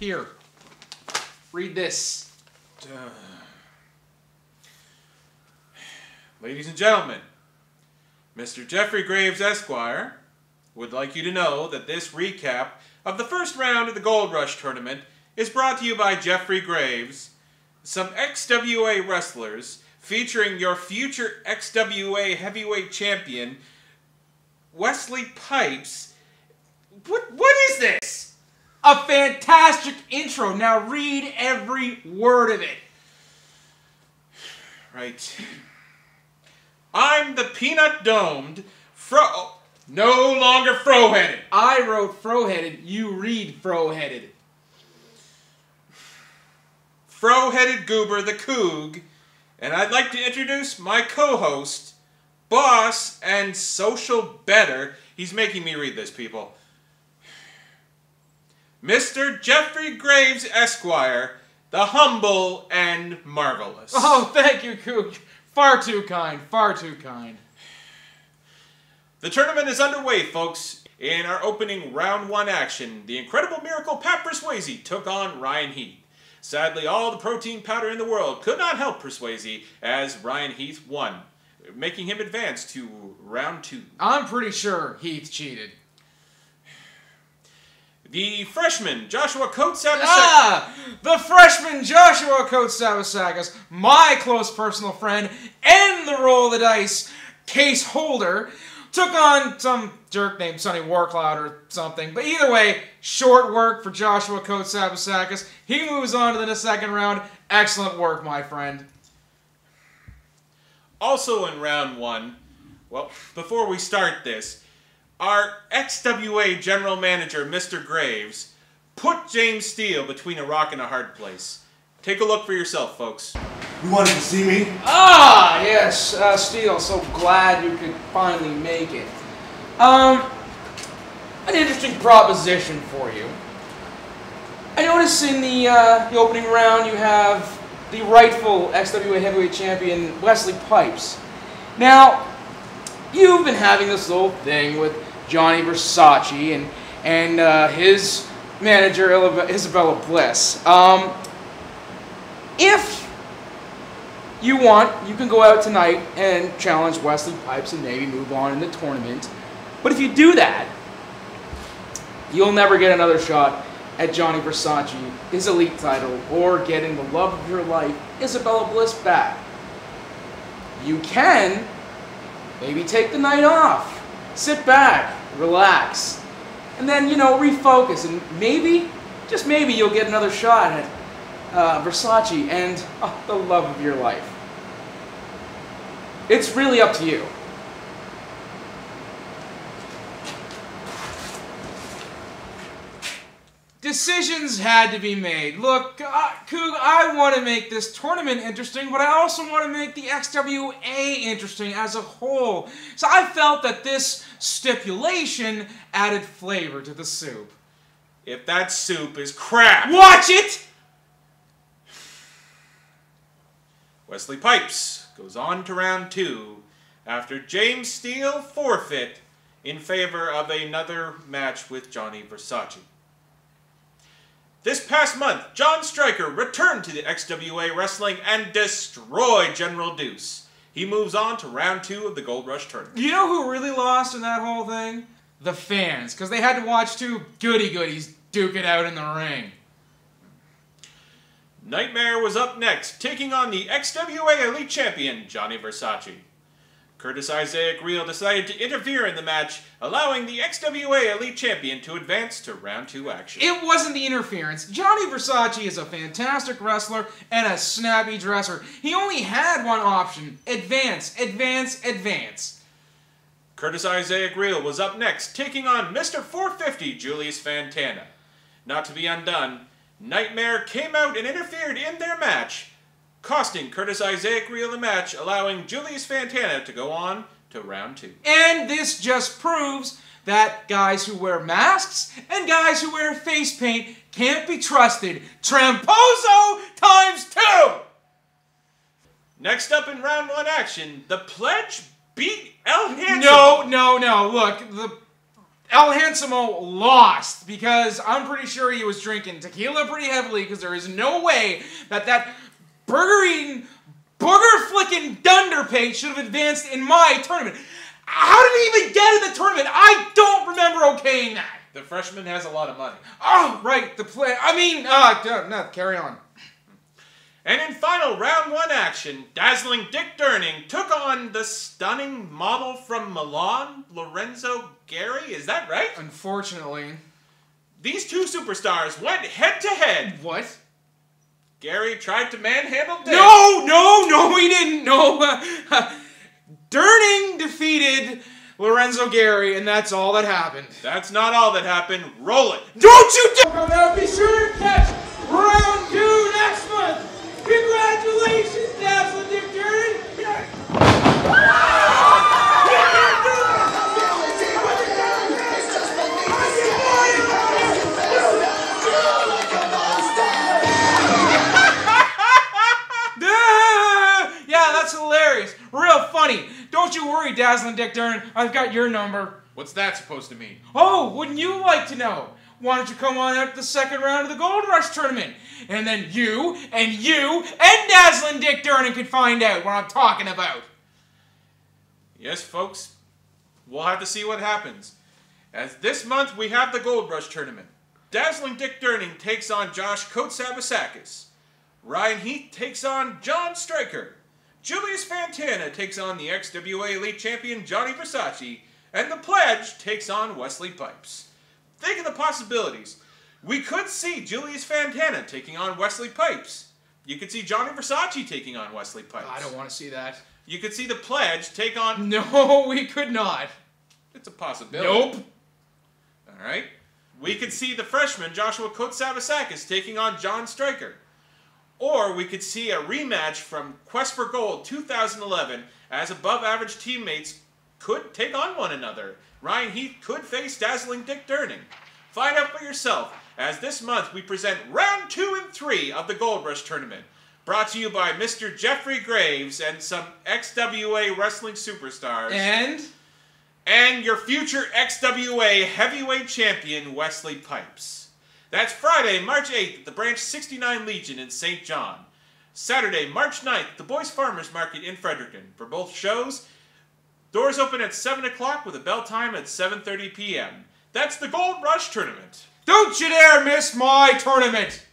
Here. Read this. Ladies and gentlemen, Mr. Jeffrey Graves, Esquire, would like you to know that this recap of the first round of the Gold Rush tournament is brought to you by Jeffrey Graves, some XWA wrestlers, featuring your future XWA heavyweight champion, Wesley Pipes. What is this? A fantastic intro. Now read every word of it. Right. I'm the peanut-domed, no longer fro-headed. I wrote fro-headed, you read fro-headed. Fro-headed goober the Coog, and I'd like to introduce my co-host, boss, and social better. He's making me read this, people. Mr. Jeffrey Graves, Esquire, the humble and marvelous. Oh, thank you, Coog. Far too kind, far too kind. The tournament is underway, folks. In our opening round 1 action, the incredible miracle Pat Persuasi took on Ryan Heath. Sadly, all the protein powder in the world could not help Persuasi as Ryan Heath won, making him advance to round 2. I'm pretty sure Heath cheated. The freshman, Joshua Coates-Sabasagas. The freshman Joshua Coates-Sabasagas, my close personal friend, and the roll of the dice case holder, took on some jerk named Sonny Warcloud or something. But either way, short work for Joshua Coates-Sabasagas. He moves on to the second round. Excellent work, my friend. Also in round 1, well, before we start this, our XWA General Manager, Mr. Graves, put James Steele between a rock and a hard place. Take a look for yourself, folks. You wanted to see me? Ah, yes, Steele, so glad you could finally make it. An interesting proposition for you. I notice in the opening round you have the rightful XWA Heavyweight Champion, Wesley Pipes. Now, you've been having this little thing with Johnny Versace and his manager, Isabella Bliss. If you want, you can go out tonight and challenge Wesley Pipes and maybe move on in the tournament. But if you do that, you'll never get another shot at Johnny Versace, his elite title, or getting the love of your life, Isabella Bliss, back. You can maybe take the night off, sit back, relax, and then, you know, refocus, and maybe, just maybe, you'll get another shot at Versace and the love of your life. It's really up to you. Decisions had to be made. Look, Coog, I want to make this tournament interesting, but I also want to make the XWA interesting as a whole. So I felt that this stipulation added flavor to the soup. If that soup is crap, watch it! Wesley Pipes goes on to round 2 after James Steele forfeit in favor of another match with Johnny Versace. This past month, John Stryker returned to the XWA Wrestling and destroyed General Deuce. He moves on to round 2 of the Gold Rush tournament. You know who really lost in that whole thing? The fans, because they had to watch two goody-goodies duke it out in the ring. Nightmare was up next, taking on the XWA Elite Champion, Johnny Versace. Curtis Isaac Real decided to interfere in the match, allowing the XWA Elite Champion to advance to round 2 action. It wasn't the interference. Johnny Versace is a fantastic wrestler and a snappy dresser. He only had one option: advance, advance, advance. Curtis Isaac Real was up next, taking on Mr. 450, Julius Fantana. Not to be undone, Nightmare came out and interfered in their match, costing Curtis Isaac Real the match, allowing Julius Fantana to go on to round 2. And this just proves that guys who wear masks and guys who wear face paint can't be trusted. Tramposo times 2! Next up in round 1 action, the Pledge beat El Hanson. No. Look, the El Hansamo lost because I'm pretty sure he was drinking tequila pretty heavily because there is no way that burger-eating, booger-flicking dunderpate should have advanced in my tournament. How did he even get in the tournament? I don't remember okaying that. The freshman has a lot of money. Oh, right, the play. No, carry on. And in final round 1 action, dazzling Dick Durning took on the stunning model from Milan, Lorenzo Gary. Is that right? Unfortunately. These two superstars went head-to-head. What? Gary tried to manhandle Dick. No, he didn't. No. Durning defeated Lorenzo Gary, and that's all that happened. That's not all that happened. Roll it. Don't you dare! Be sure to catch round 2 next month. Congratulations, Dazzling Dick Durning. Yeah, that's hilarious. Real funny. Don't you worry, Dazzling Dick Durning. I've got your number. What's that supposed to mean? Oh, wouldn't you like to know? Why don't you come on out to the second round of the Gold Rush tournament? And then you and Dazzling Dick Durning can find out what I'm talking about. Yes, folks. We'll have to see what happens. As this month we have the Gold Rush tournament. Dazzling Dick Durning takes on Josh Kotsabasakis. Ryan Heath takes on John Stryker. Julius Fantana takes on the XWA Elite Champion Johnny Versace. And the Pledge takes on Wesley Pipes. Think of the possibilities. We could see Julius Fantana taking on Wesley Pipes. You could see Johnny Versace taking on Wesley Pipes. I don't want to see that. You could see the Pledge take on... No, we could not. It's a possibility. Nope. Alright. We could see the freshman Joshua Kotsabasakis taking on John Stryker. Or we could see a rematch from Quest for Gold 2011 as above-average teammates could take on one another. Ryan Heath could face Dazzling Dick Durning. Find out for yourself, as this month we present round 2 and 3 of the Gold Rush tournament. Brought to you by Mr. Jeffrey Graves and some XWA wrestling superstars. And your future XWA heavyweight champion, Wesley Pipes. That's Friday, March 8th at the Branch 69 Legion in St. John. Saturday, March 9th at the Boys Farmers Market in Fredericton. For both shows, doors open at 7 o'clock with a bell time at 7:30 p.m. That's the Gold Rush Tournament. Don't you dare miss my tournament!